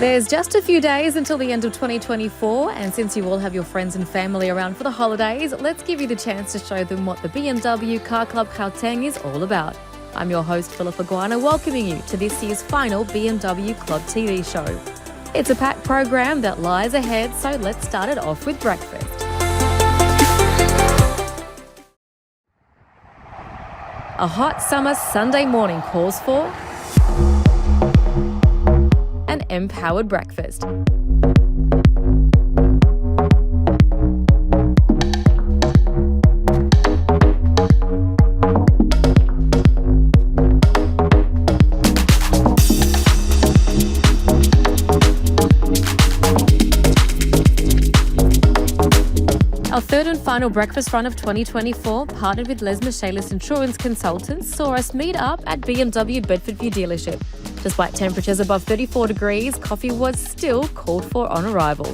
There's just a few days until the end of 2024, and since you all have your friends and family around for the holidays, let's give you the chance to show them what the BMW Car Club Gauteng is all about. I'm your host, Philippa Guana, welcoming you to this year's final BMW Club TV show. It's a packed program that lies ahead, so let's start it off with breakfast. A hot summer Sunday morning calls for an empowered breakfast. Our third and final breakfast run of 2024, partnered with Les Michaelis Insurance Consultants, saw us meet up at BMW Bedfordview dealership. Despite temperatures above 34 degrees, coffee was still called for on arrival.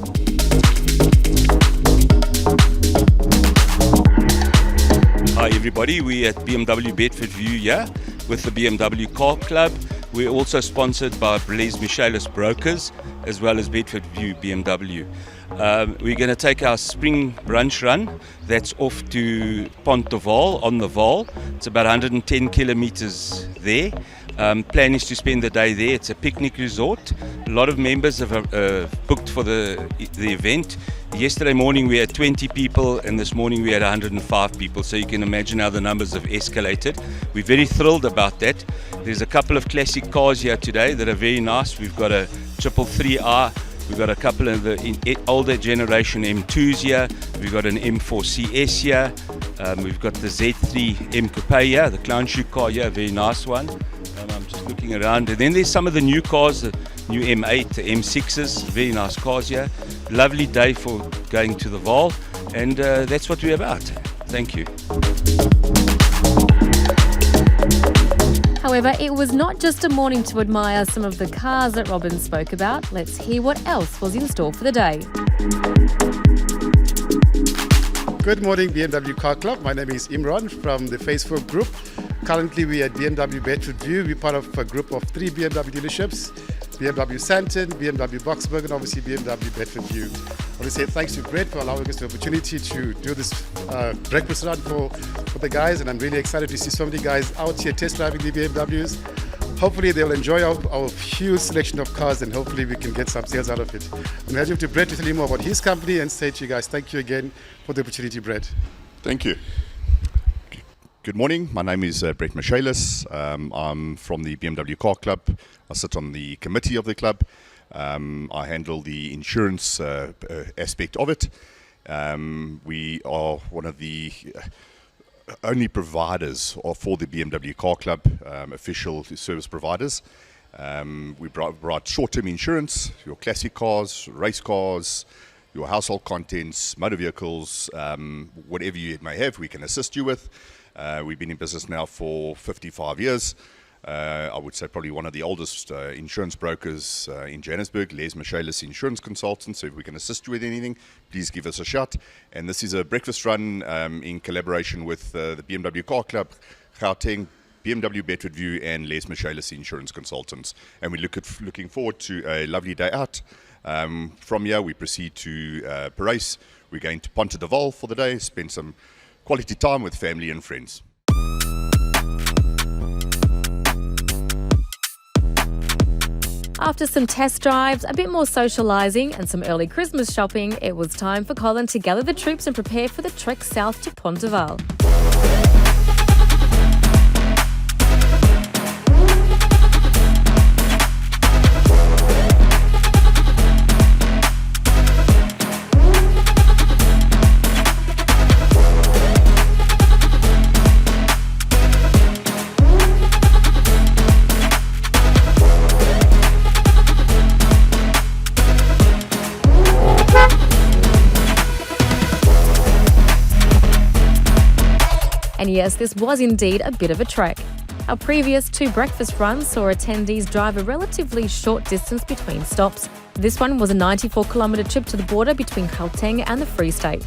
Hi everybody, we're at BMW Bedfordview here with the BMW Car Club. We're also sponsored by Les Michaelis Brokers as well as Bedfordview BMW. We're going to take our spring brunch run that's off to Pont de Val on the Val. It's about 110 kilometers there. Plan is to spend the day there. It's a picnic resort. A lot of members have booked for the event. Yesterday morning we had 20 people and this morning we had 105 people, so you can imagine how the numbers have escalated. We're very thrilled about that. There's a couple of classic cars here today that are very nice. We've got a 333i, we've got a couple of the older generation M2s here, we've got an M4 CS here, we've got the Z3 M Coupe here, the clown shoe car here, a very nice one. I'm just looking around, and then there's some of the new cars, the new M8, the M6s, very nice cars here. Lovely day for going to the Val, and that's what we're about. Thank you. However, it was not just a morning to admire some of the cars that Robin spoke about. Let's hear what else was in store for the day. Good morning, BMW Car Club. My name is Imran from the Facebook group. Currently, we are at BMW Bedfordview. We're part of a group of 3 BMW dealerships: BMW Santon, BMW Boxburg, and obviously BMW Bedfordview. I want to say thanks to Brett for allowing us the opportunity to do this breakfast run for the guys, and I'm really excited to see so many guys out here test driving the BMWs. Hopefully they'll enjoy our huge selection of cars, and hopefully we can get some sales out of it. I'm heading to Brett to tell you more about his company and say to you guys, thank you again for the opportunity, Brett. Thank you. Good morning, my name is Brett Michaelis. I'm from the BMW Car Club. I sit on the committee of the club. I handle the insurance aspect of it. We are one of the only providers for the BMW Car Club, official service providers. We provide short-term insurance, your classic cars, race cars, your household contents, motor vehicles, whatever you may have, we can assist you with. We've been in business now for 55 years. I would say probably one of the oldest insurance brokers in Johannesburg, Les Michaelis Insurance Consultants. So if we can assist you with anything, please give us a shout. And this is a breakfast run in collaboration with the BMW Car Club, Gauteng, BMW Bedfordview, and Les Michaelis Insurance Consultants. And we're looking forward to a lovely day out. From here, we proceed to Paris. We're going to Pont de Val for the day, spend some quality time with family and friends. After some test drives, a bit more socialising and some early Christmas shopping, it was time for Colin to gather the troops and prepare for the trek south to Pont de Val. And yes, this was indeed a bit of a trek. Our previous 2 breakfast runs saw attendees drive a relatively short distance between stops. This one was a 94-kilometre trip to the border between Gauteng and the Free State.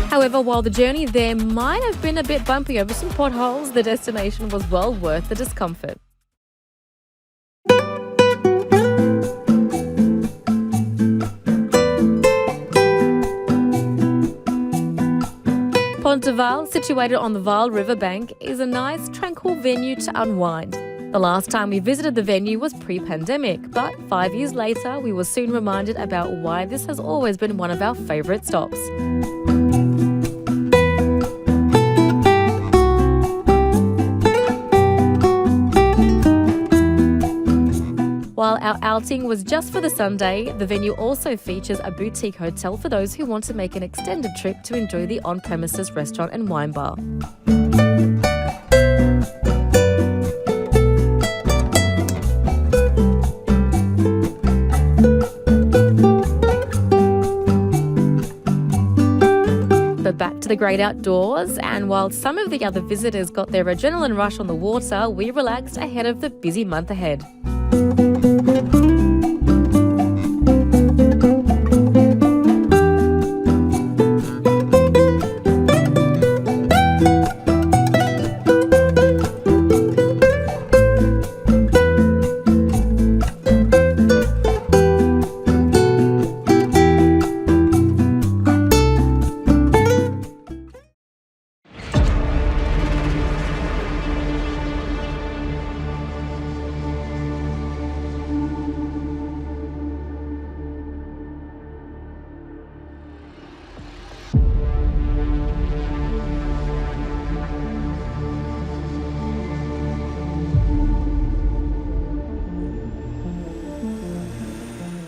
However, while the journey there might have been a bit bumpy over some potholes, the destination was well worth the discomfort. Pont de Val, situated on the Val River bank, is a nice, tranquil venue to unwind. The last time we visited the venue was pre-pandemic, but 5 years later, we were soon reminded about why this has always been one of our favourite stops. While our outing was just for the Sunday, the venue also features a boutique hotel for those who want to make an extended trip to enjoy the on-premises restaurant and wine bar. But back to the great outdoors, and while some of the other visitors got their adrenaline rush on the water, we relaxed ahead of the busy month ahead.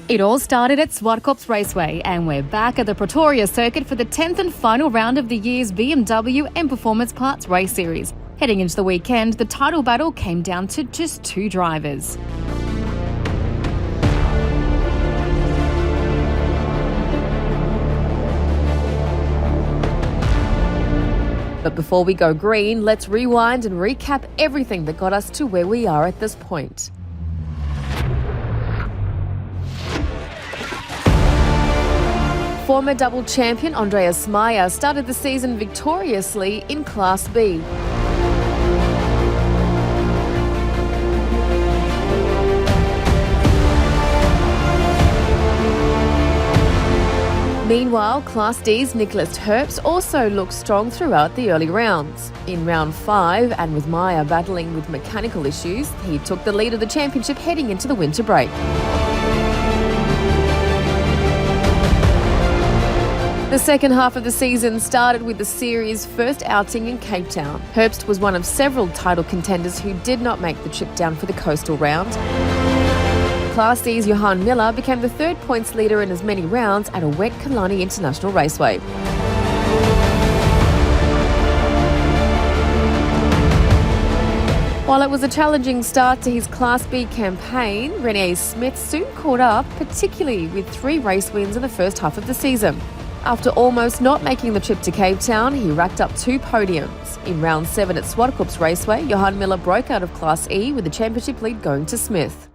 It all started at Zwartkops Raceway, and we're back at the Pretoria circuit for the 10th and final round of the year's BMW M Performance Parts Race Series. Heading into the weekend, the title battle came down to just 2 drivers. But before we go green, let's rewind and recap everything that got us to where we are at this point. Former double champion Andreas Meyer started the season victoriously in Class B. Meanwhile, Class D's Nicholas Herbst also looked strong throughout the early rounds. In round 5, and with Meyer battling with mechanical issues, he took the lead of the championship heading into the winter break. The second half of the season started with the series' first outing in Cape Town. Herbst was one of several title contenders who did not make the trip down for the coastal round. Class C's Johan Miller became the 3rd points leader in as many rounds at a wet Killarney International Raceway. While it was a challenging start to his Class B campaign, Rene Smith soon caught up, particularly with 3 race wins in the first half of the season. After almost not making the trip to Cape Town, he racked up 2 podiums. In round 7 at Zwartkops Raceway, Johan Miller broke out of Class E with the championship lead going to Smith.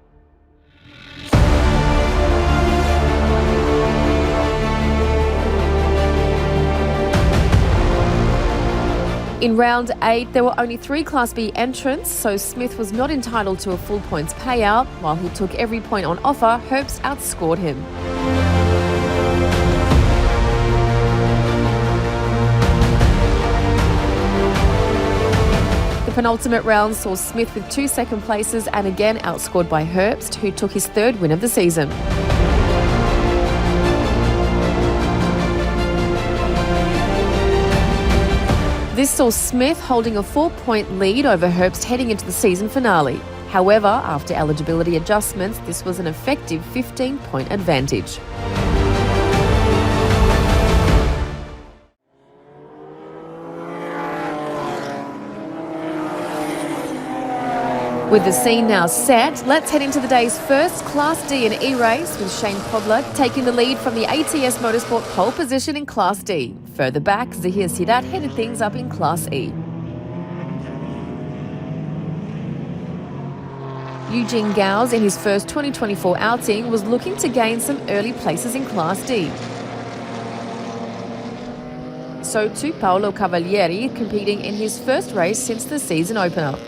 In round 8, there were only 3 Class B entrants, so Smith was not entitled to a full points payout. While he took every point on offer, Herbst outscored him. The penultimate round saw Smith with 2 second places and again outscored by Herbst, who took his 3rd win of the season. This saw Smith holding a 4-point lead over Herbst heading into the season finale. However, after eligibility adjustments, this was an effective 15-point advantage. With the scene now set, let's head into the day's first Class D and E race with Shane Podler taking the lead from the ATS Motorsport pole position in Class D. Further back, Zahir Sidat headed things up in Class E. Eugene Gauss, in his first 2024 outing, was looking to gain some early places in Class D. So too Paolo Cavalieri, competing in his first race since the season opener.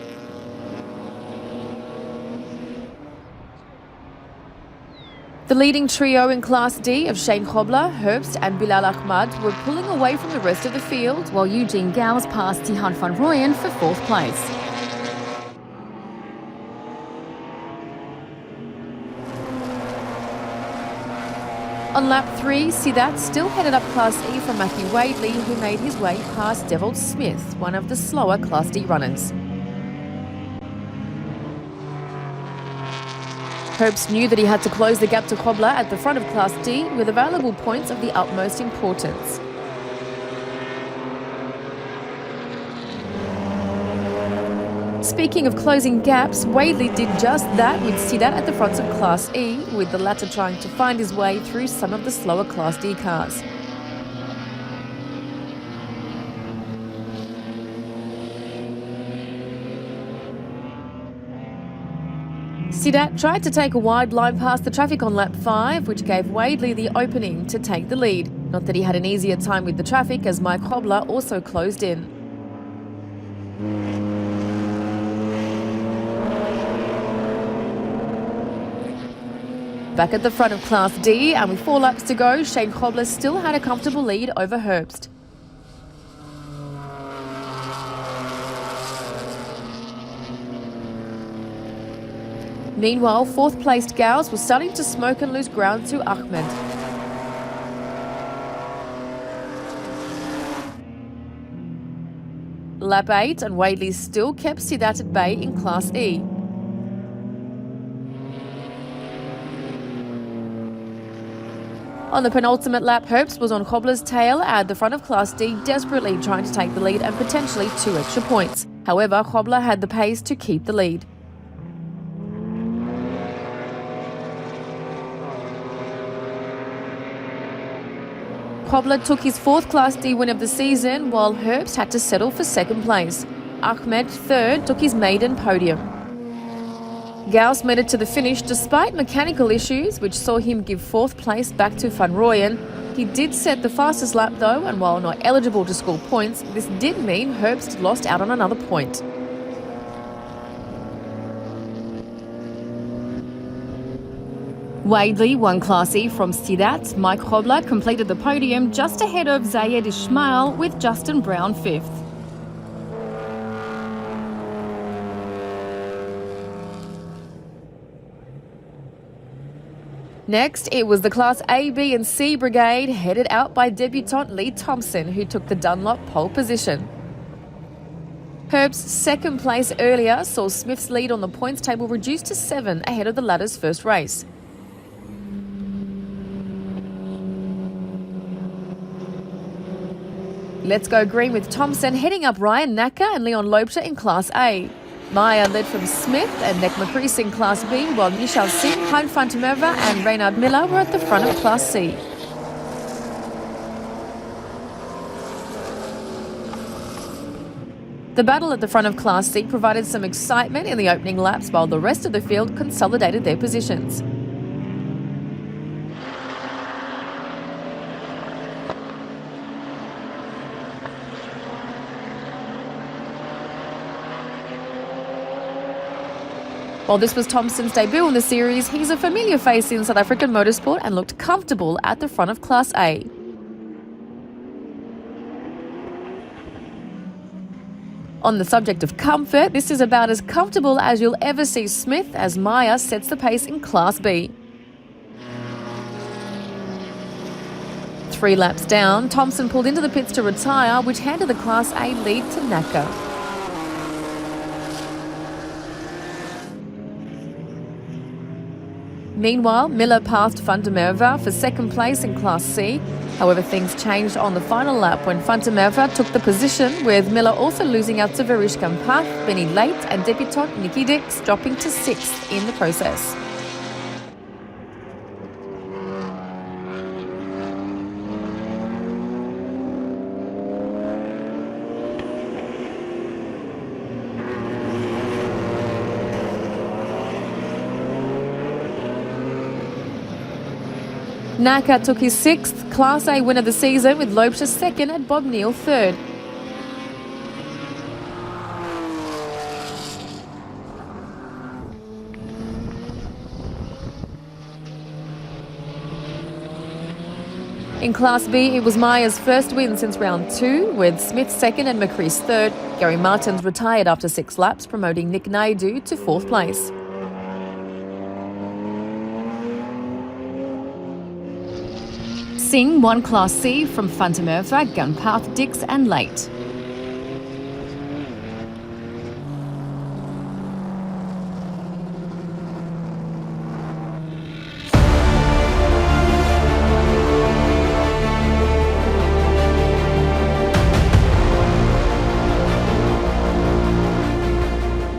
The The leading trio in Class D of Shane Hobler, Herbst and Bilal Ahmad were pulling away from the rest of the field, while Eugene Gauss passed Tihan van Rooyen for 4th place. On lap 3, Sidat still headed up Class E from Matthew Wadley, who made his way past Devold Smith, one of the slower Class D runners. Herbst knew that he had to close the gap to Hobler at the front of Class D with available points of the utmost importance. Speaking of closing gaps, Wadley did just that with Sidat at the front of Class E, with the latter trying to find his way through some of the slower Class D cars. Sidat tried to take a wide line past the traffic on lap 5, which gave Wadley the opening to take the lead. Not that he had an easier time with the traffic, as Mike Hobler also closed in. Back at the front of Class D, and with 4 laps to go, Shane Hobler still had a comfortable lead over Herbst. Meanwhile, 4th-placed Gauss was starting to smoke and lose ground to Ahmed. Lap 8, and Wadley still kept Sidat at bay in Class E. On the penultimate lap, Herbst was on Hobler's tail at the front of Class D, desperately trying to take the lead and potentially 2 extra points. However, Hobler had the pace to keep the lead. Hobler took his 4th Class D win of the season, while Herbst had to settle for 2nd place. Ahmed, 3rd, took his maiden podium. Gauss made it to the finish despite mechanical issues, which saw him give 4th place back to Van Rooyen. He did set the fastest lap though, and while not eligible to score points, this did mean Herbst lost out on another point. Wadley won Class E from Sidat. Mike Hobler completed the podium just ahead of Zayed Ismail, with Justin Brown 5th. Next, it was the Class A, B and C brigade, headed out by debutant Lee Thompson, who took the Dunlop pole position. Herbst's 2nd place earlier saw Smith's lead on the points table reduced to 7 ahead of the latter's first race. Let's go green with Thompson heading up Ryan Naka and Leon Lobscher in Class A. Meyer led from Smith and Nick McCrease in Class B, while Michel Singh, Hein Fantomerva and Reynard Miller were at the front of Class C. The battle at the front of Class C provided some excitement in the opening laps, while the rest of the field consolidated their positions. While this was Thompson's debut in the series, he's a familiar face in South African motorsport and looked comfortable at the front of Class A. On the subject of comfort, this is about as comfortable as you'll ever see Smith, as Meyer sets the pace in Class B. 3 laps down, Thompson pulled into the pits to retire, which handed the Class A lead to Naka. Meanwhile, Miller passed Fantomerva for 2nd place in Class C. However, things changed on the final lap when Fantomerva took the position, with Miller also losing out to Verish Kampath, Benny Late and debutant Nicky Dix dropping to 6th in the process. Naka took his 6th Class A win of the season, with Lobscher 2nd and Bob Neal 3rd. In Class B, it was Maya's first win since round 2, with Smith second and McCree's third. Gary Martins retired after 6 laps, promoting Nick Naidu to 4th place. Singh won Class C from Pont de Val, Gunpath, Dix and Late.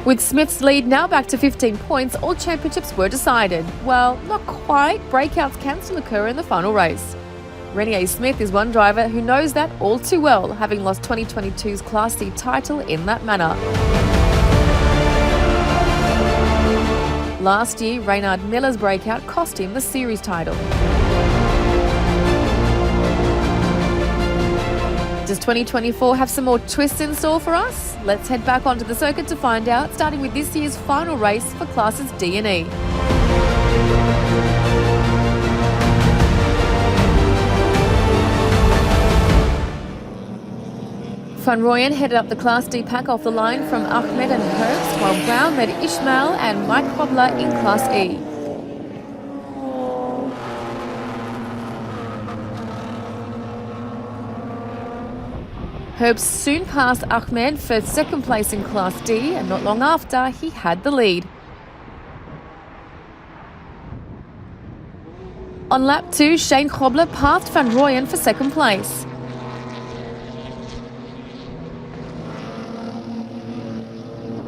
With Smith's lead now back to 15 points, all championships were decided. Well, not quite. Breakouts can still occur in the final race. Renier Smith is one driver who knows that all too well, having lost 2022's Class C title in that manner. Last year, Reynard Miller's breakout cost him the series title. Does 2024 have some more twists in store for us? Let's head back onto the circuit to find out, starting with this year's final race for Classes D and E. Van Rooyen headed up the Class D pack off the line from Ahmed and Herbst, while Brown led Ishmael and Mike Hobler in Class E. Herbst soon passed Ahmed for second place in Class D, and not long after, he had the lead. On lap 2, Shane Hobler passed Van Rooyen for second place.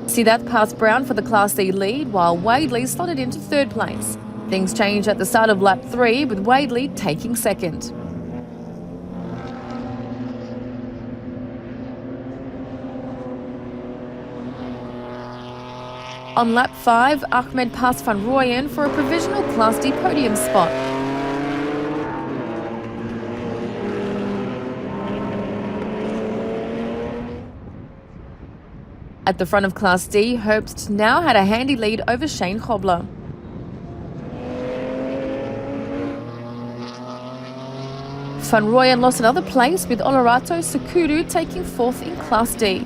Sidat passed Brown for the Class D lead, while Wadley slotted into third place. Things changed at the start of lap 3, with Wadley taking second. On lap 5, Ahmed passed Van Rooyen for a provisional Class D podium spot. At the front of Class D, Herbst now had a handy lead over Shane Hobler. Van Rooyen lost another place, with Olerato Sekudu taking 4th in Class D.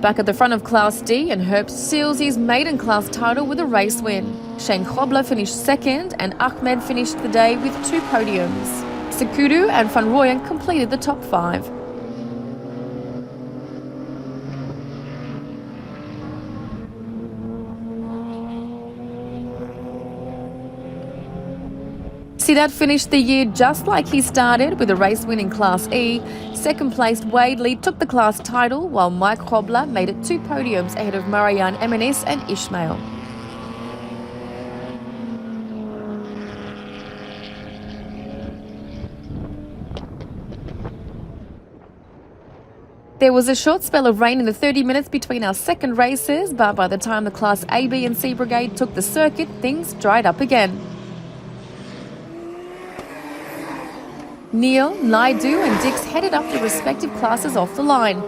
Back at the front of Class D, and Herbst seals his maiden class title with a race win. Shane Hobler finished second, and Ahmed finished the day with 2 podiums. Sekudu and Van Rooyen completed the top 5. Sidat finished the year just like he started, with a race win in Class E. Second-placed Wadley took the class title, while Mike Hobler made it 2 podiums ahead of Marianne Eminis and Ishmael. There was a short spell of rain in the 30 minutes between our second races, but by the time the Class A, B and C brigade took the circuit, things dried up again. Neil, Naidu and Dix headed up their respective classes off the line.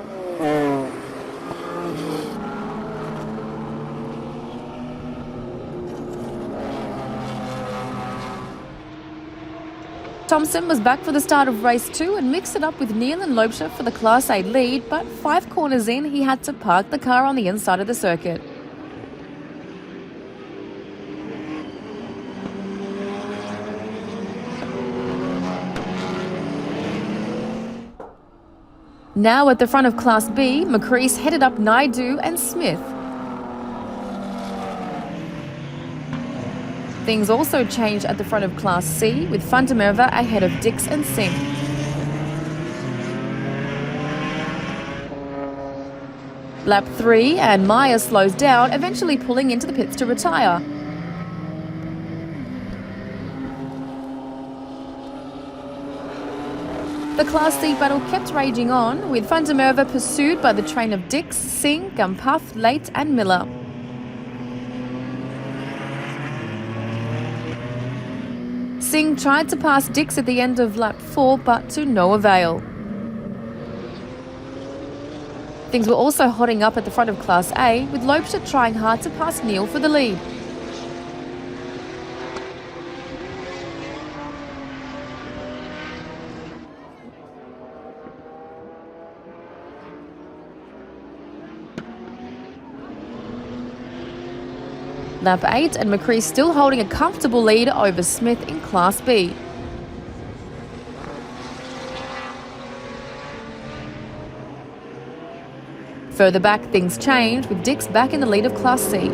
Thompson was back for the start of race 2 and mixed it up with Neil and Loebscher for the Class A lead, but 5 corners in, he had to park the car on the inside of the circuit. Now at the front of Class B, McCree's headed up Naidu and Smith. Things also changed at the front of Class C, with Van der Merwe ahead of Dix and Singh. Lap 3 and Meyer slows down, eventually pulling into the pits to retire. The Class C battle kept raging on, with Van der Merwe pursued by the train of Dix, Singh, Gumpath, Late and Miller. Singh tried to pass Dix at the end of lap 4, but to no avail. Things were also hotting up at the front of Class A, with Loebster trying hard to pass Neil for the lead. Lap 8 and McCree still holding a comfortable lead over Smith in Class B. Further back, things change, with Dix back in the lead of Class C.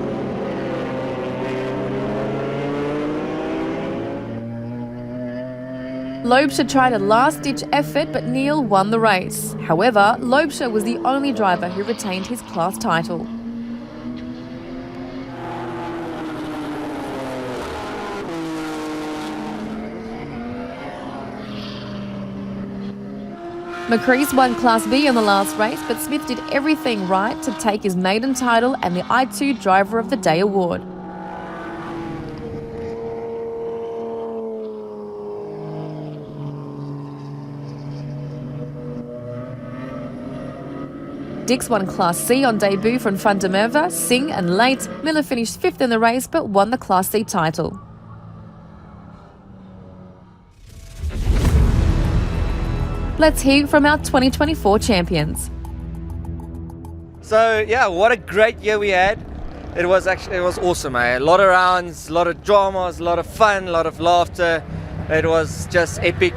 Loebster tried a last-ditch effort, but Neil won the race. However, Loebster was the only driver who retained his class title. McCree's won Class B in the last race, but Smith did everything right to take his maiden title and the I2 Driver of the Day award. Dix won Class C on debut from Van der Merwe, Singh and Late. Miller finished 5th in the race but won the Class C title. Let's hear from our 2024 champions. So yeah, what a great year we had. It was awesome. A lot of rounds, a lot of dramas, a lot of fun, a lot of laughter. It was just epic.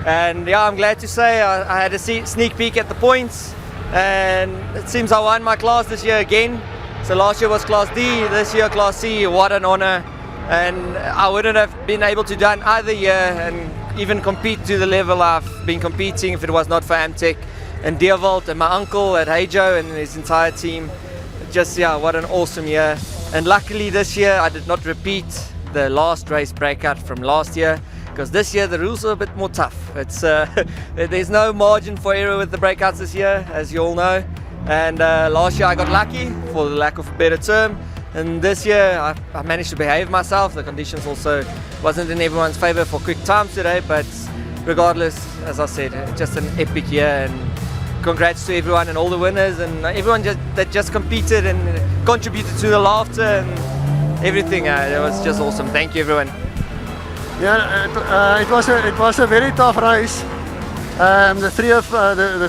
And yeah, I'm glad to say I had a sneak peek at the points, and it seems I won my class this year again. So last year was Class D, this year Class C. What an honor. And I wouldn't have been able to done either year and even compete to the level I've been competing if it was not for Amtech and Deerwald and my uncle at Heijo and his entire team. Just, yeah, what an awesome year. And luckily this year I did not repeat the last race breakout from last year, because this year the rules are a bit more tough. It's there's no margin for error with the breakouts this year, as you all know. And last year I got lucky, for the lack of a better term. And this year I managed to behave myself. The conditions also wasn't in everyone's favor for quick times today, but regardless, as I said, just an epic year. And congrats to everyone and all the winners and everyone that just competed and contributed to the laughter and everything. It was just awesome. Thank you, everyone. Yeah, it was a very tough race. The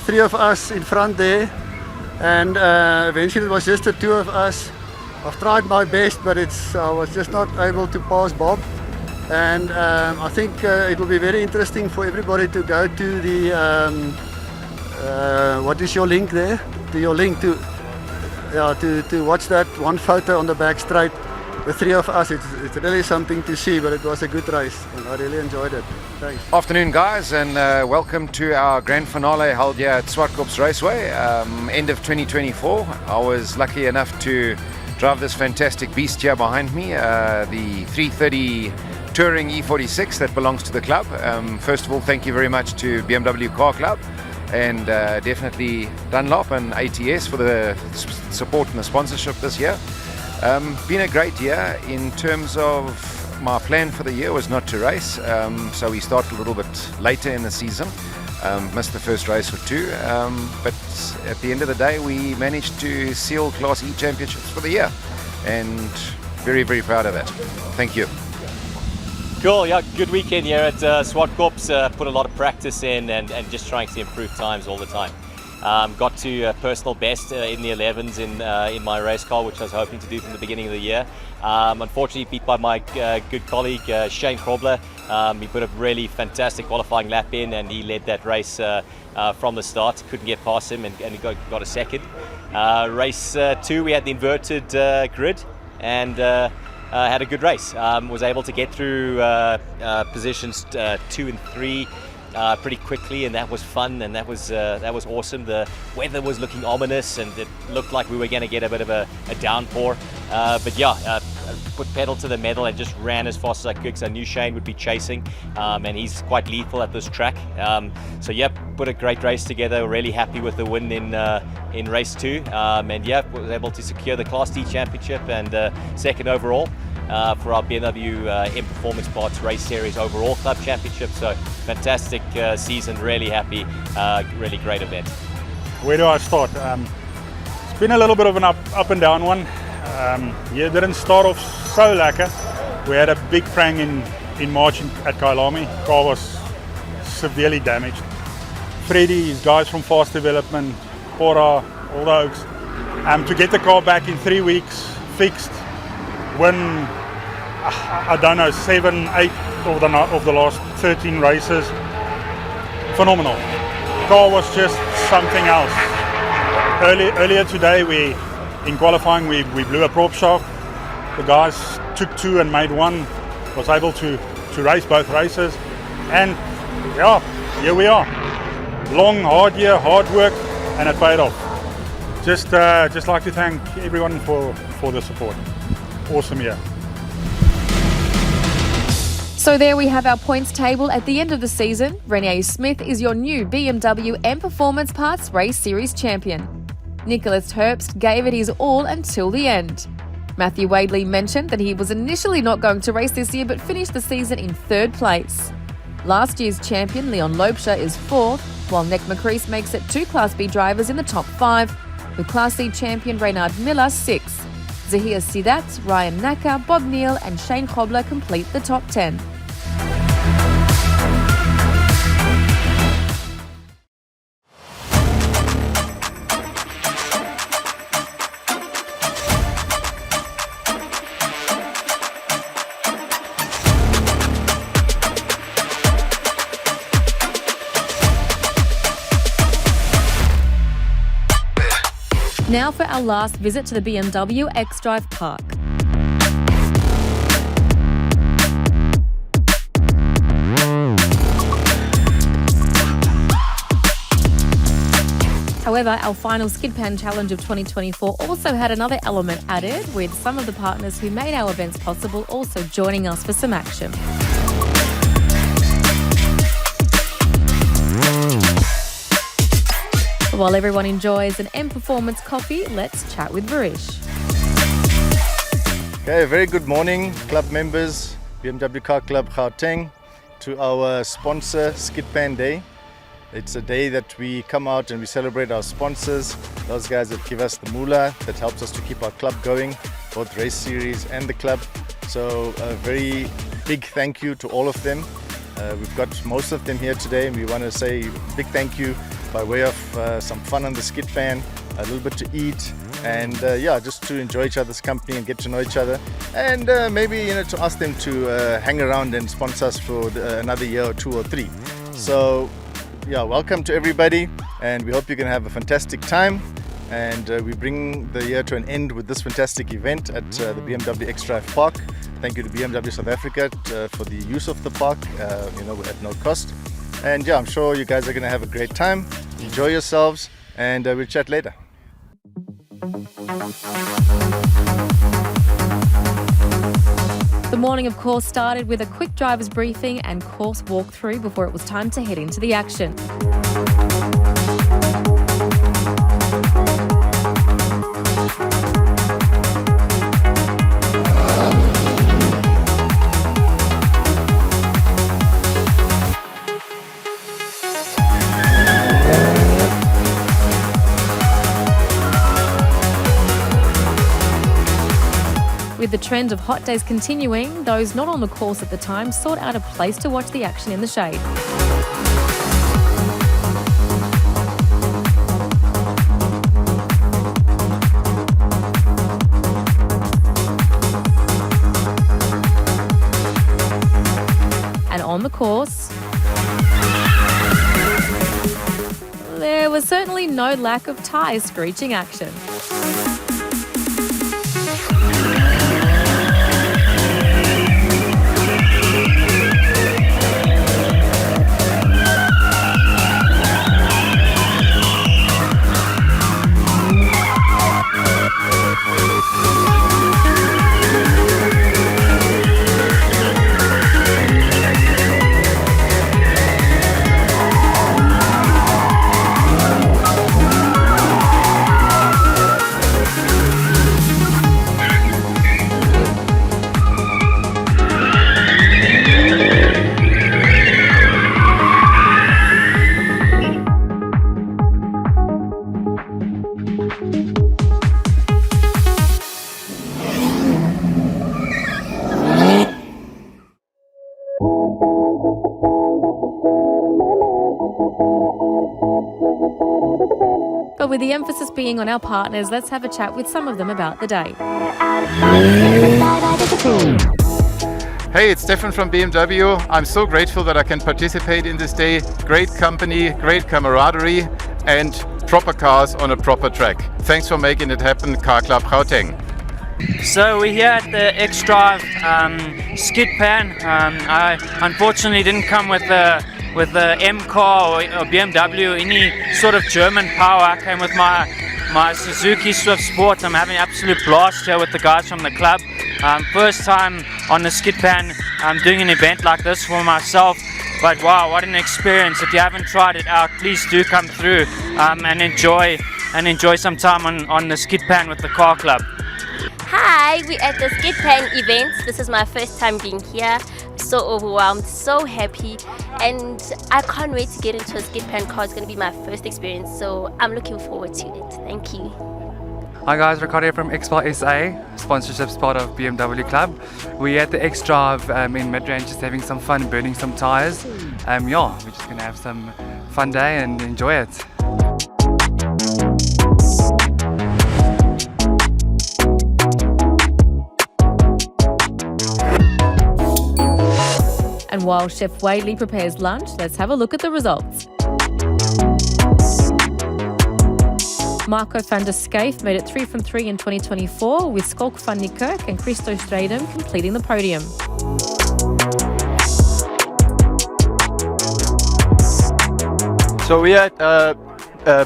three of us in front there, and eventually it was just the two of us. I've tried my best, but I was just not able to pass Bob. And I think it will be very interesting for everybody to go to the what is your link there? To your link to watch that one photo on the back straight. The three of us, it's really something to see, but it was a good race and I really enjoyed it. Thanks. Afternoon guys, and welcome to our grand finale held here at Swartkops Raceway, end of 2024. I was lucky enough to drive this fantastic beast here behind me, the 330 Touring E46 that belongs to the club. First of all, thank you very much to BMW Car Club and definitely Dunlop and ATS for the support and the sponsorship this year. Been a great year. In terms of my plan for the year was not to race, so we started a little bit later in the season. Missed the first race or two, but at the end of the day we managed to seal Class E championships for the year, and very, very proud of that. Thank you. Cool, yeah, good weekend here at Swartkops. Put a lot of practice in and just trying to improve times all the time. Got to a personal best in the 11s in my race car, which I was hoping to do from the beginning of the year. Unfortunately beat by my good colleague Shane Krobler. He put a really fantastic qualifying lap in and he led that race from the start. Couldn't get past him and he got a second. Race 2 we had the inverted grid and had a good race. Was able to get through positions 2 and 3 pretty quickly, and that was fun and that was awesome. The weather was looking ominous and it looked like we were going to get a bit of a downpour, but yeah, put pedal to the metal and just ran as fast as I could because I knew Shane would be chasing, and he's quite lethal at this track. So yeah, put a great race together. Really happy with the win in race 2, and yeah, was able to secure the Class D championship and second overall for our BMW M Performance Parts Race Series overall club championship. So fantastic season, really happy, really great event. Where do I start? been a little bit of an up and down one. Yeah, didn't start off so lekker. We had a big prang in March at Kailami. Car was severely damaged. Freddie, his guys from Fast Development, Pora, all those, to get the car back in 3 weeks, fixed, win, I don't know, 7, 8 of the last 13 races. Phenomenal. Car was just something else. Earlier today, in qualifying, we blew a prop shock. The guys took 2 and made 1. Was able to race both races, and yeah, here we are. Long, hard year, hard work, and it paid off. Just like to thank everyone for the support. Awesome year. So there we have our points table at the end of the season. Renee Smith is your new BMW M Performance Parts Race Series champion. Nicholas Herbst gave it his all until the end. Matthew Wadley mentioned that he was initially not going to race this year but finished the season in 3rd place. Last year's champion Leon Lopesha is 4th, while Nick McCrease makes it 2 Class B drivers in the top 5, with Class C champion Reynard Miller 6th. Zahir Sidat, Ryan Naka, Bob Neal and Shane Kobler complete the top 10. Now for our last visit to the BMW X-Drive Park. However, our final Skidpan Challenge of 2024 also had another element added, with some of the partners who made our events possible also joining us for some action. While everyone enjoys an M Performance coffee, let's chat with Varish. Okay, very good morning, club members, BMW Car Club Gauteng, to our sponsor Skidpan Day. It's a day that we come out and we celebrate our sponsors, those guys that give us the moolah, that helps us to keep our club going, both race series and the club. So a very big thank you to all of them. We've got most of them here today, and we want to say a big thank you by way of some fun on the Skidpan, a little bit to eat, and yeah, just to enjoy each other's company and get to know each other, and maybe to ask them to hang around and sponsor us for another year or 2 or 3. So yeah, welcome to everybody, and we hope you're going to have a fantastic time. And we bring the year to an end with this fantastic event at the BMW X-Drive Park. Thank you to BMW South Africa for the use of the park, at no cost. And yeah, I'm sure you guys are going to have a great time. Enjoy yourselves, and we'll chat later. The morning, of course, started with a quick driver's briefing and course walkthrough before it was time to head into the action. With the trend of hot days continuing, those not on the course at the time sought out a place to watch the action in the shade. And on the course, there was certainly no lack of tyre screeching action. But with the emphasis being on our partners, let's have a chat with some of them about the day. Hey, it's Stefan from BMW. I'm so grateful that I can participate in this day. Great company, great camaraderie, and proper cars on a proper track. Thanks for making it happen, Car Club Gauteng. So we're here at the X-Drive Skidpan. I unfortunately didn't come with the M car or BMW, any sort of German power. I came with my Suzuki Swift Sport. I'm having an absolute blast here with the guys from the club. First time on the Skidpan doing an event like this for myself. But wow, what an experience. If you haven't tried it out, please do come through and enjoy some time on the Skidpan with the car club. Hi, we're at the Skidpan event. This is my first time being here. So overwhelmed, so happy, and I can't wait to get into a Skidpan car. It's going to be my first experience, so I'm looking forward to it. Thank you. Hi guys, Ricardo here from Xpal SA, sponsorship's part of BMW Club. We're at the X-Drive in mid-range, just having some fun, burning some tyres. We're just going to have some fun day and enjoy it. And while Chef Whaley prepares lunch, let's have a look at the results. Marco van der Schyff made it 3 from 3 in 2024, with Skolk van Niekerk and Christo Stradum completing the podium. So we're at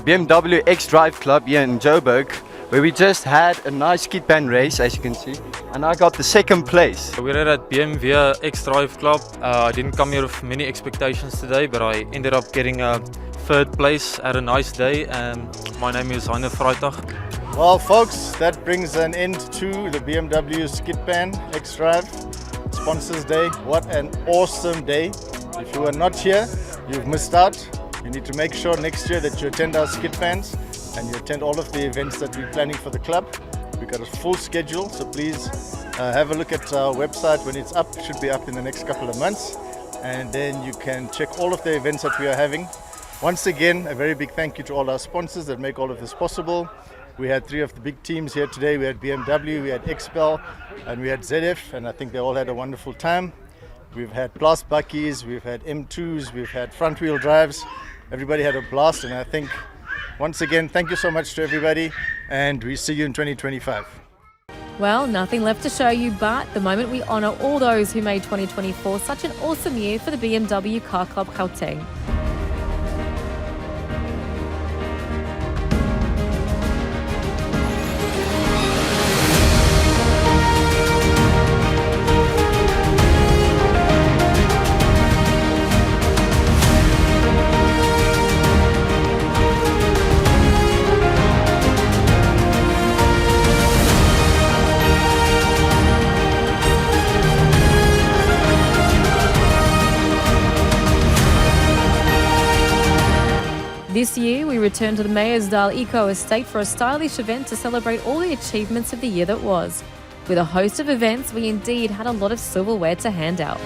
BMW X-Drive Club here in Joburg, where we just had a nice Skidpan race, as you can see, and I got the second place. We're at BMW X-Drive Club. I didn't come here with many expectations today, but I ended up getting a third place at a nice day. My name is Heine Freitag. Well folks, that brings an end to the BMW Skidpan X-Drive Sponsors Day. What an awesome day. If you were not here, you've missed out. You need to make sure next year that you attend our Skidpans and you attend all of the events that we're planning for the club. We've got a full schedule, so please have a look at our website when it's up. It should be up in the next couple of months, and then you can check all of the events that we are having. Once again, a very big thank you to all our sponsors that make all of this possible. We had 3 of the big teams here today. We had BMW, we had XPEL, and we had ZF, and I think they all had a wonderful time. We've had Plus Buckies, we've had M2s, we've had front wheel drives. Everybody had a blast, and I think once again, thank you so much to everybody, and we see you in 2025. Well, nothing left to show you, but the moment we honour all those who made 2024 such an awesome year for the BMW Car Club Gauteng. This year, we returned to the Meyersdal Eco Estate for a stylish event to celebrate all the achievements of the year that was. With a host of events, we indeed had a lot of silverware to hand out.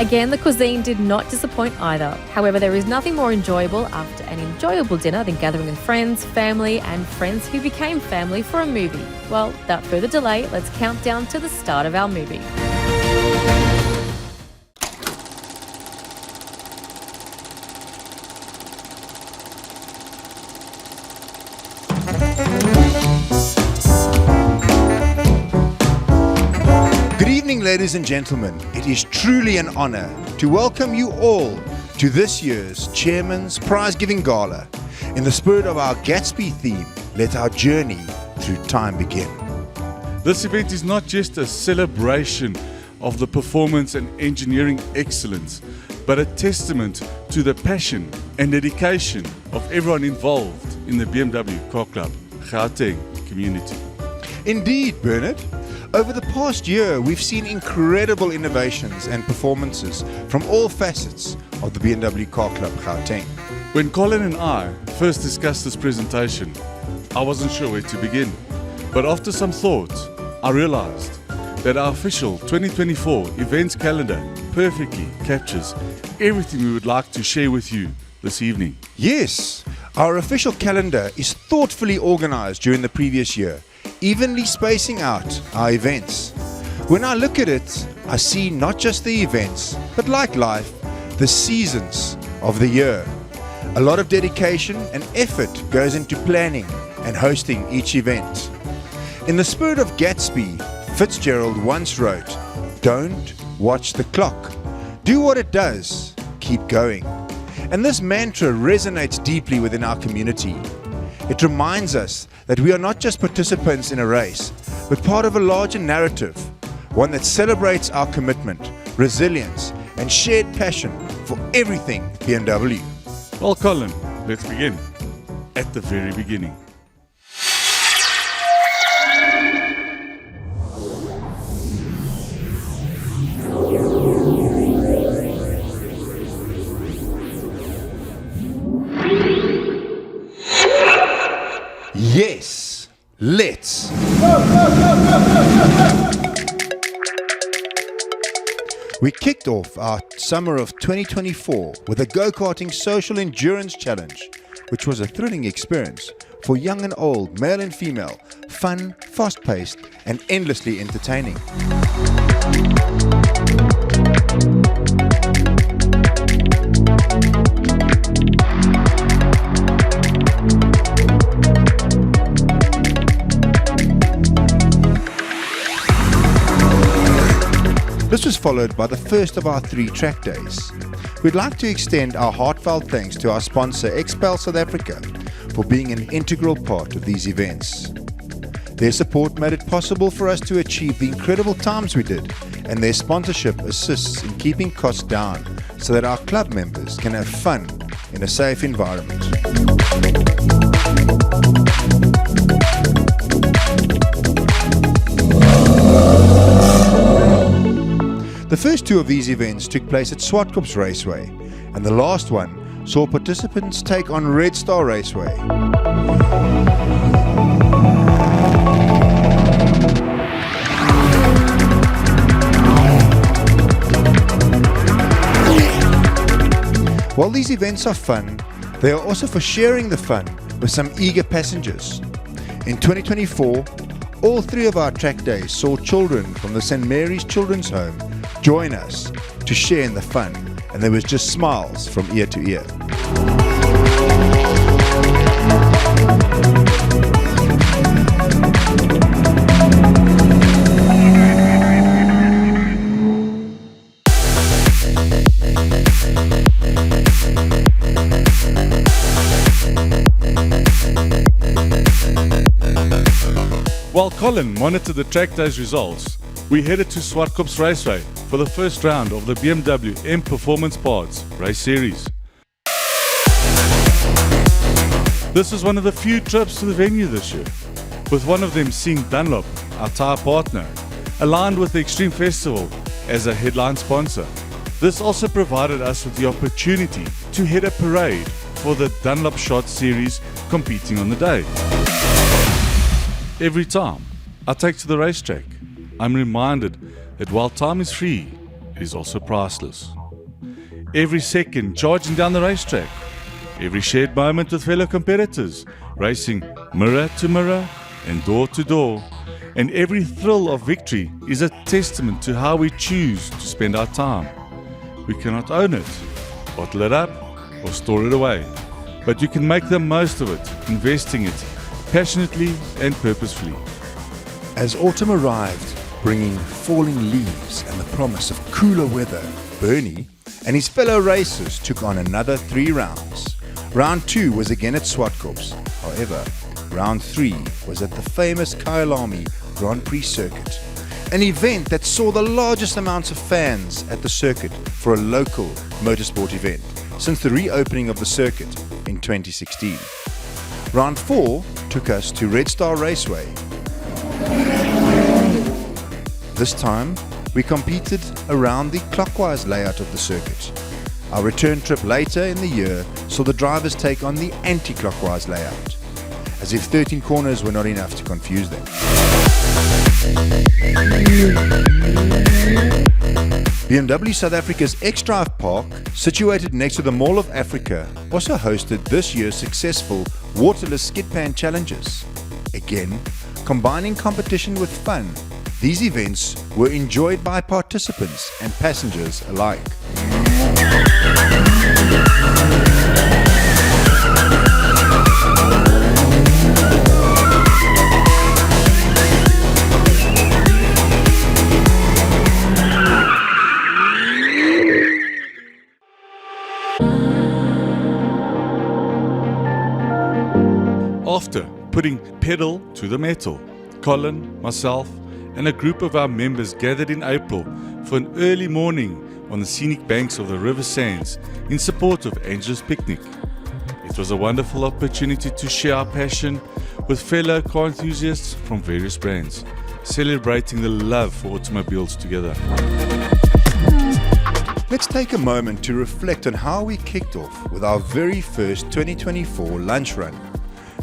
Again, the cuisine did not disappoint either. However, there is nothing more enjoyable after an enjoyable dinner than gathering with friends, family, and friends who became family for a movie. Well, without further delay, let's count down to the start of our movie. Good evening, ladies and gentlemen. It is truly an honor to welcome you all to this year's Chairman's Prize-Giving Gala. In the spirit of our Gatsby theme, let our journey through time begin. This event is not just a celebration of the performance and engineering excellence, but a testament to the passion and dedication of everyone involved in the BMW Car Club Gauteng community. Indeed, Bernard. Over the past year, we've seen incredible innovations and performances from all facets of the BMW Car Club Gauteng. When Colin and I first discussed this presentation, I wasn't sure where to begin. But after some thought, I realized that our official 2024 events calendar perfectly captures everything we would like to share with you this evening. Yes, our official calendar is thoughtfully organized during the previous year, evenly spacing out our events. When I look at it, I see not just the events, but like life, the seasons of the year. A lot of dedication and effort goes into planning and hosting each event. In the spirit of Gatsby, Fitzgerald once wrote, "Don't watch the clock. Do what it does. Keep going." And this mantra resonates deeply within our community. It reminds us that we are not just participants in a race, but part of a larger narrative, one that celebrates our commitment, resilience, and shared passion for everything BMW. Well, Colin, let's begin at the very beginning. Yes, let's. We kicked off our summer of 2024 with a go-karting social endurance challenge, which was a thrilling experience for young and old, male and female, fun, fast-paced, and endlessly entertaining. This was followed by the first of our 3 track days. We'd like to extend our heartfelt thanks to our sponsor XPEL South Africa for being an integral part of these events. Their support made it possible for us to achieve the incredible times we did, and their sponsorship assists in keeping costs down so that our club members can have fun in a safe environment. The first 2 of these events took place at Swartkops Raceway, and the last one saw participants take on Red Star Raceway. While these events are fun, they are also for sharing the fun with some eager passengers. In 2024, all 3 of our track days saw children from the St. Mary's Children's Home join us to share in the fun, and there was just smiles from ear to ear. While Colin monitored the track day's results, we headed to Swartkops Raceway for the first round of the BMW M Performance Parts race series. This was one of the few trips to the venue this year, with one of them seeing Dunlop, our tyre partner, aligned with the Extreme Festival as a headline sponsor. This also provided us with the opportunity to head a parade for the Dunlop Shot series competing on the day. Every time I take to the racetrack, I'm reminded that while time is free, it is also priceless. Every second charging down the racetrack, every shared moment with fellow competitors, racing mirror to mirror and door to door, and every thrill of victory is a testament to how we choose to spend our time. We cannot own it, bottle it up, or store it away, but you can make the most of it, investing it passionately and purposefully. As autumn arrived, bringing falling leaves and the promise of cooler weather, Bernie and his fellow racers took on another 3 rounds. Round 2 was again at Swartkops. However, round 3 was at the famous Kyalami Grand Prix circuit, an event that saw the largest amounts of fans at the circuit for a local motorsport event since the reopening of the circuit in 2016. Round 4 took us to Red Star Raceway. This time, we competed around the clockwise layout of the circuit. Our return trip later in the year saw the drivers take on the anti-clockwise layout, as if 13 corners were not enough to confuse them. BMW South Africa's X-Drive Park, situated next to the Mall of Africa, also hosted this year's successful Waterless Skidpan Challenges. Again, combining competition with fun, these events were enjoyed by participants and passengers alike. After putting pedal to the metal, Colin, myself, and a group of our members gathered in April for an early morning on the scenic banks of the River Sands in support of Angela's Picnic. It was a wonderful opportunity to share our passion with fellow car enthusiasts from various brands, celebrating the love for automobiles together. Let's take a moment to reflect on how we kicked off with our very first 2024 lunch run.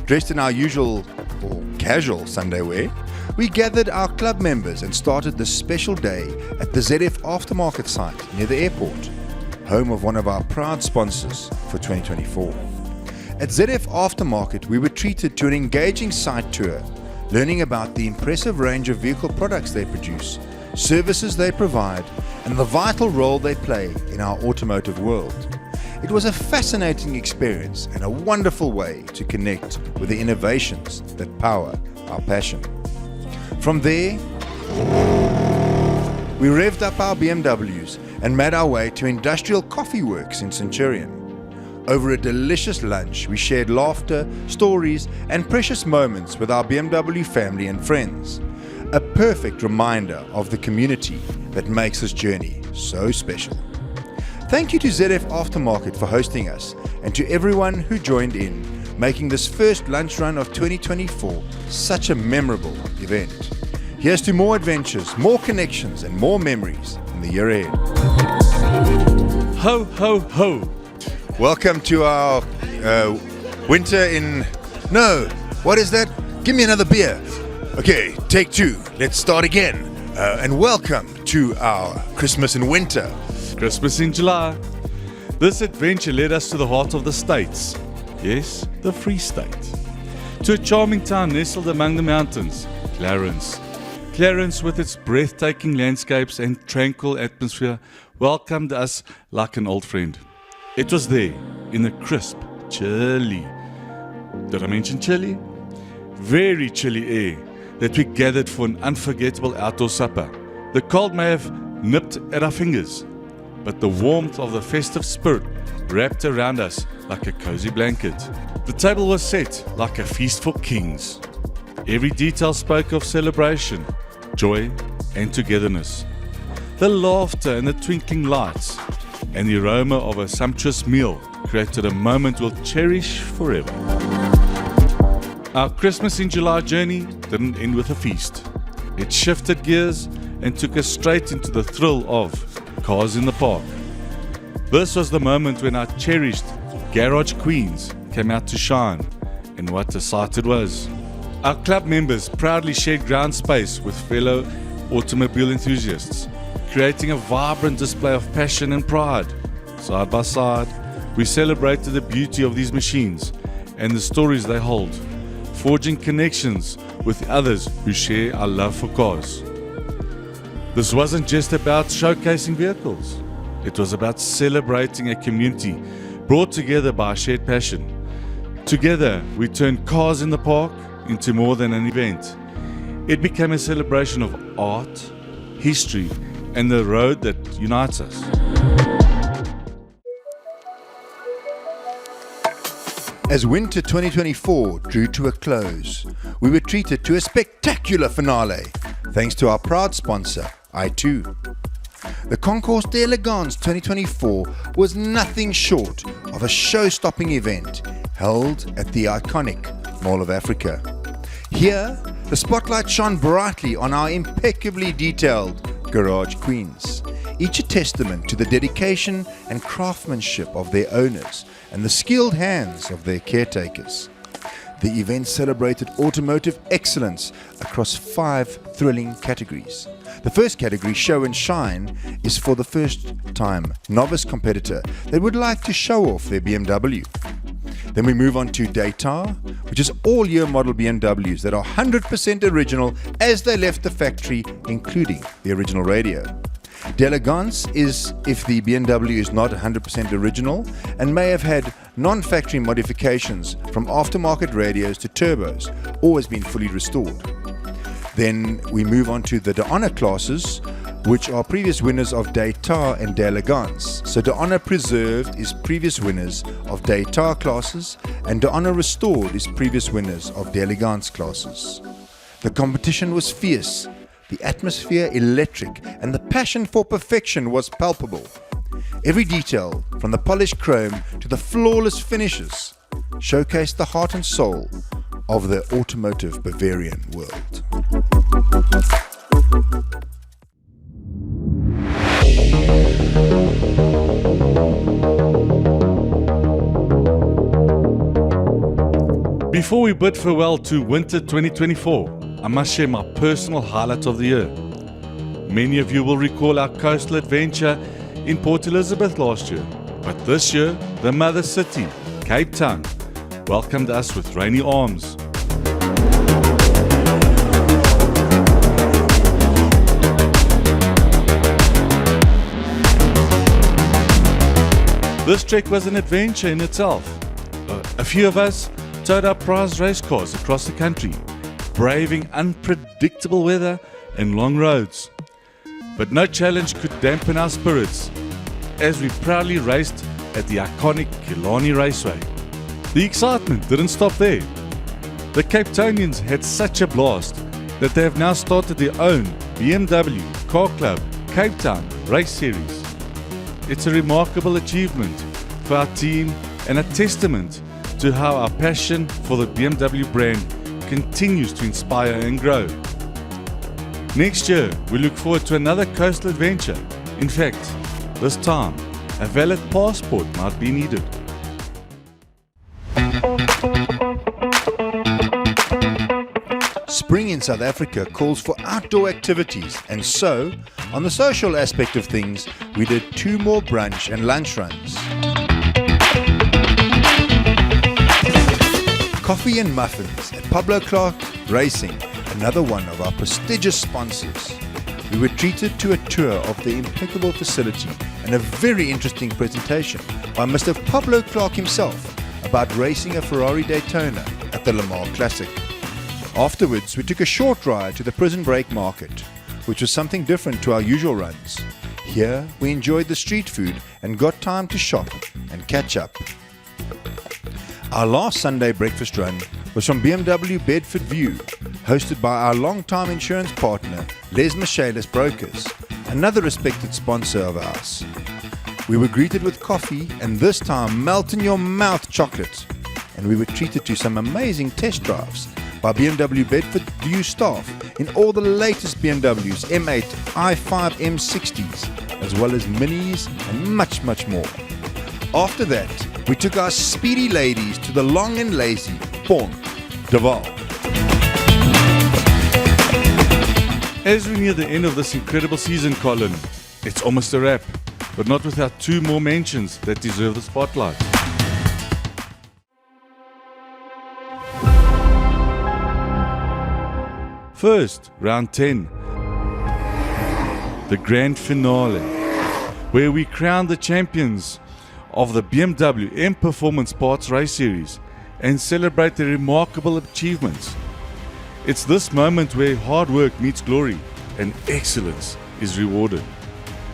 Dressed in our usual or casual Sunday wear, we gathered our club members and started this special day at the ZF Aftermarket site near the airport, home of one of our proud sponsors for 2024. At ZF Aftermarket, we were treated to an engaging site tour, learning about the impressive range of vehicle products they produce, services they provide, and the vital role they play in our automotive world. It was a fascinating experience and a wonderful way to connect with the innovations that power our passion. From there, we revved up our BMWs and made our way to Industrial Coffee Works in Centurion. Over a delicious lunch, we shared laughter, stories, and precious moments with our BMW family and friends. A perfect reminder of the community that makes this journey so special. Thank you to ZF Aftermarket for hosting us, and to everyone who joined in, making this first lunch run of 2024 such a memorable event. Here's to more adventures, more connections, and more memories in the year ahead. Ho, ho, ho! Welcome to our winter in... No, what is that? Give me another beer. Okay, take two. Let's start again. And welcome to our Christmas in winter. Christmas in July. This adventure led us to the heart of the States. Yes, the Free State. To a charming town nestled among the mountains, Clarence. Clarence, with its breathtaking landscapes and tranquil atmosphere, welcomed us like an old friend. It was there, in the crisp, chilly, did I mention chilly? Very chilly air, that we gathered for an unforgettable outdoor supper. The cold may have nipped at our fingers, but the warmth of the festive spirit wrapped around us like a cozy blanket. The table was set like a feast for kings. Every detail spoke of celebration, joy, and togetherness. The laughter and the twinkling lights and the aroma of a sumptuous meal created a moment we'll cherish forever. Our Christmas in July journey didn't end with a feast. It shifted gears and took us straight into the thrill of cars in the park. This was the moment when our cherished garage queens came out to shine, and what a sight it was. Our club members proudly shared ground space with fellow automobile enthusiasts, creating a vibrant display of passion and pride. Side by side, we celebrated the beauty of these machines and the stories they hold, forging connections with others who share our love for cars. This wasn't just about showcasing vehicles. It was about celebrating a community brought together by a shared passion. Together, we turned cars in the park into more than an event. It became a celebration of art, history, and the road that unites us. As winter 2024 drew to a close, we were treated to a spectacular finale, thanks to our proud sponsor, i2. The Concours d'Elegance 2024 was nothing short of a show-stopping event held at the iconic Mall of Africa. Here, the spotlight shone brightly on our impeccably detailed garage queens, each a testament to the dedication and craftsmanship of their owners and the skilled hands of their caretakers. The event celebrated automotive excellence across 5 thrilling categories. The first category, Show and Shine, is for the first time novice competitor that would like to show off their BMW. Then we move on to Daytar, which is all year model BMWs that are 100% original as they left the factory, including the original radio. D'Elegance is if the BMW is not 100% original and may have had non-factory modifications from aftermarket radios to turbos, or has been fully restored. Then we move on to the D'Honor classes, which are previous winners of Daytar and D'Elegance. So D'Honor Preserved is previous winners of Daytar classes, and D'Honor Restored is previous winners of D'Elegance classes. The competition was fierce, the atmosphere electric, and the passion for perfection was palpable. Every detail, from the polished chrome to the flawless finishes, showcased the heart and soul of the automotive Bavarian world. Before we bid farewell to winter 2024, I must share my personal highlight of the year. Many of you will recall our coastal adventure in Port Elizabeth last year, but this year, the mother city, Cape Town, welcomed us with rainy arms. This trek was an adventure in itself. A few of us towed our prize race cars across the country, braving unpredictable weather and long roads. But no challenge could dampen our spirits as we proudly raced at the iconic Killarney Raceway. The excitement didn't stop there. The Cape Townians had such a blast that they have now started their own BMW Car Club Cape Town Race Series. It's a remarkable achievement for our team and a testament to how our passion for the BMW brand continues to inspire and grow. Next year, we look forward to another coastal adventure. In fact, this time, a valid passport might be needed. Spring in South Africa calls for outdoor activities, and so, on the social aspect of things, we did 2 more brunch and lunch runs. Coffee and muffins at Pablo Clark Racing, another one of our prestigious sponsors. We were treated to a tour of the impeccable facility and a very interesting presentation by Mr. Pablo Clark himself about racing a Ferrari Daytona at the Le Mans Classic. Afterwards, we took a short ride to the Prison Break Market, which was something different to our usual runs. Here, we enjoyed the street food and got time to shop and catch up. Our last Sunday breakfast run was from BMW Bedfordview, hosted by our long-time insurance partner, Les Michaelis Brokers, another respected sponsor of ours. We were greeted with coffee and this time melt-in-your-mouth chocolate, and we were treated to some amazing test drives by BMW Bedfordview staff in all the latest BMWs, M8, i5, M60s, as well as Minis and much, much more. After that, we took our speedy ladies to the long and lazy Pont de Val. As we near the end of this incredible season, Colin, it's almost a wrap, but not without 2 more mentions that deserve the spotlight. First, round 10, the grand finale, where we crown the champions of the BMW M Performance Parts Race Series and celebrate their remarkable achievements. It's this moment where hard work meets glory and excellence is rewarded.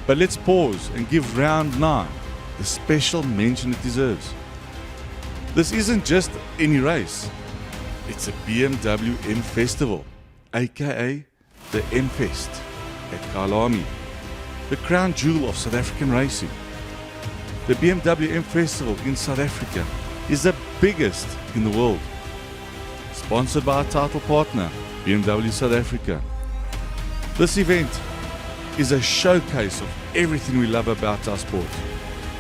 But let's pause and give round 9 the special mention it deserves. This isn't just any race, it's a BMW M Festival, aka the M Fest at Kyalami, the crown jewel of South African racing. The BMW M Festival in South Africa is the biggest in the world. Sponsored by our title partner, BMW South Africa. This event is a showcase of everything we love about our sport.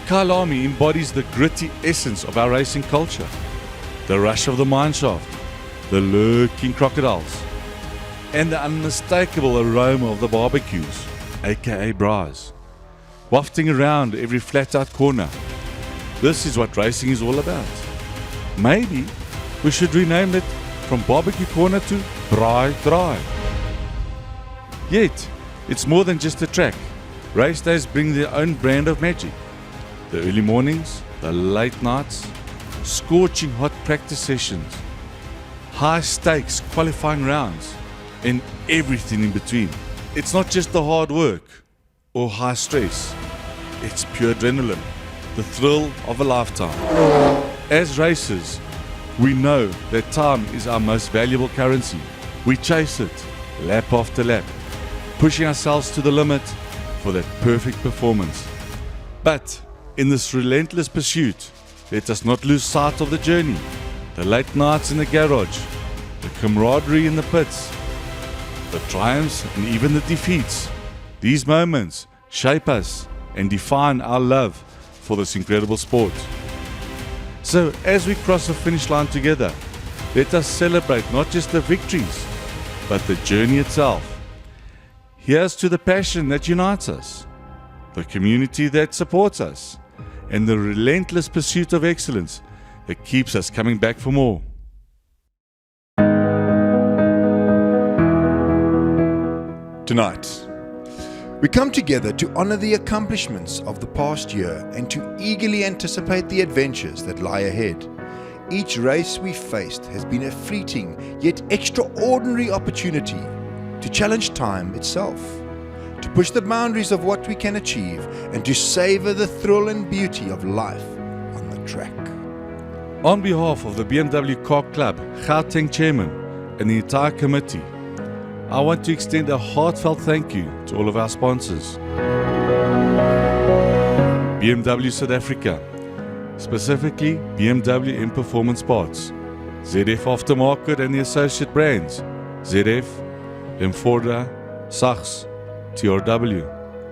Kyalami embodies the gritty essence of our racing culture. The rush of the mineshaft, the lurking crocodiles, and the unmistakable aroma of the barbecues, aka braais, wafting around every flat-out corner. This is what racing is all about. Maybe we should rename it from Barbecue Corner to Braai Drive. Yet, it's more than just a track. Race days bring their own brand of magic. The early mornings, the late nights, scorching hot practice sessions, high stakes qualifying rounds, and everything in between. It's not just the hard work or high stress. It's pure adrenaline, the thrill of a lifetime. As racers, we know that time is our most valuable currency. We chase it, lap after lap, pushing ourselves to the limit for that perfect performance. But in this relentless pursuit, let us not lose sight of the journey, the late nights in the garage, the camaraderie in the pits, the triumphs and even the defeats. These moments shape us and define our love for this incredible sport. So as we cross the finish line together, let us celebrate not just the victories, but the journey itself. Here's to the passion that unites us, the community that supports us, and the relentless pursuit of excellence that keeps us coming back for more. Tonight, we come together to honor the accomplishments of the past year and to eagerly anticipate the adventures that lie ahead. Each race we faced has been a fleeting yet extraordinary opportunity to challenge time itself, to push the boundaries of what we can achieve, and to savor the thrill and beauty of life on the track. On behalf of the BMW Car Club, Gauteng Chairman, and the entire committee, I want to extend a heartfelt thank you to all of our sponsors. BMW South Africa, specifically BMW M Performance Parts, ZF Aftermarket and the associate brands, ZF, Lemforda, Sachs, TRW,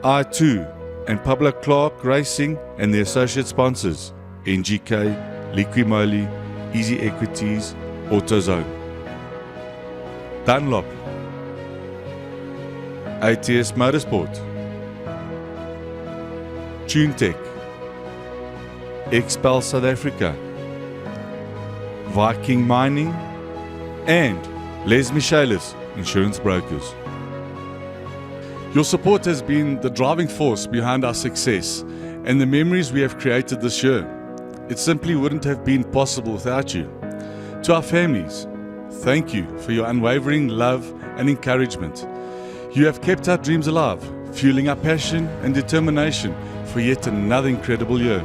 I2 and Pablo Clark Racing and the associate sponsors, NGK, Liquimoly, Easy Equities, AutoZone, Dunlop, ATS Motorsport, TuneTech, Expel South Africa, Viking Mining, and Les Michaelis Insurance Brokers. Your support has been the driving force behind our success and the memories we have created this year. It simply wouldn't have been possible without you. To our families, thank you for your unwavering love and encouragement. You have kept our dreams alive, fueling our passion and determination for yet another incredible year.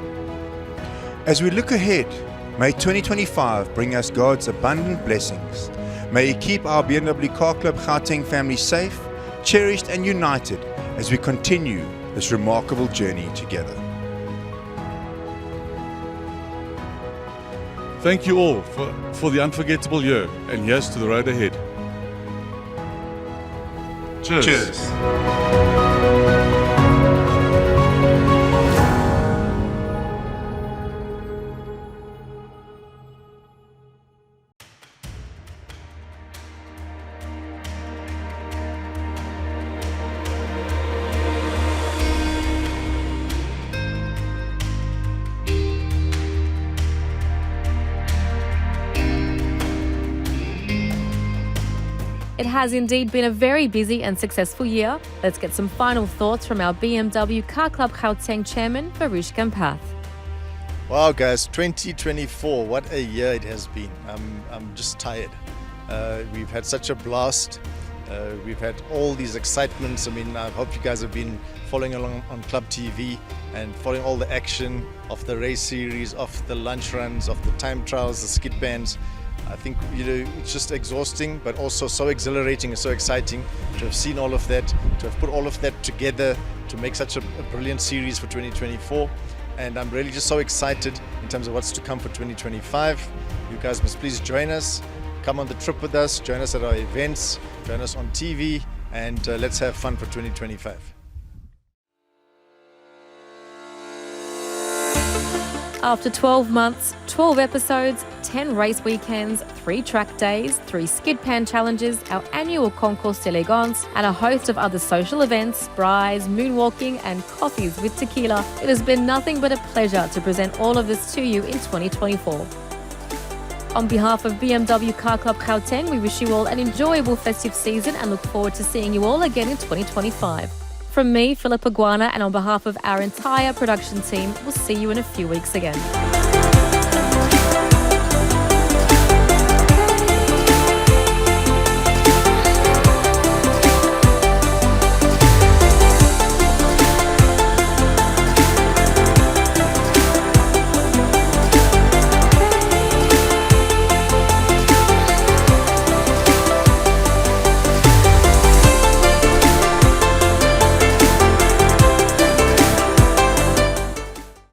As we look ahead, may 2025 bring us God's abundant blessings. May He keep our BMW Car Club Gauteng family safe, cherished and united as we continue this remarkable journey together. Thank you all for the unforgettable year, and here's to the road ahead. Cheers. Cheers. It has indeed been a very busy and successful year. Let's get some final thoughts from our BMW Car Club Gauteng chairman, Baruch Kampath. Wow, guys, 2024, what a year it has been. I'm just tired. We've had such a blast. We've had all these excitements. I mean, I hope you guys have been following along on Club TV and following all the action of the race series, of the lunch runs, of the time trials, the skid bands. I think, you know, it's just exhausting, but also so exhilarating and so exciting to have seen all of that, to have put all of that together to make such a brilliant series for 2024. And I'm really just so excited in terms of what's to come for 2025. You guys must please join us. Come on the trip with us, join us at our events, join us on TV, and let's have fun for 2025. After 12 months, 12 episodes, 10 race weekends, 3 track days, 3 Skidpan challenges, our annual Concours d'Elegance, and a host of other social events, braais, moonwalking, and coffees with tequila, it has been nothing but a pleasure to present all of this to you in 2024. On behalf of BMW Car Club Gauteng, we wish you all an enjoyable festive season and look forward to seeing you all again in 2025. From me, Philippa Guana, and on behalf of our entire production team, we'll see you in a few weeks again.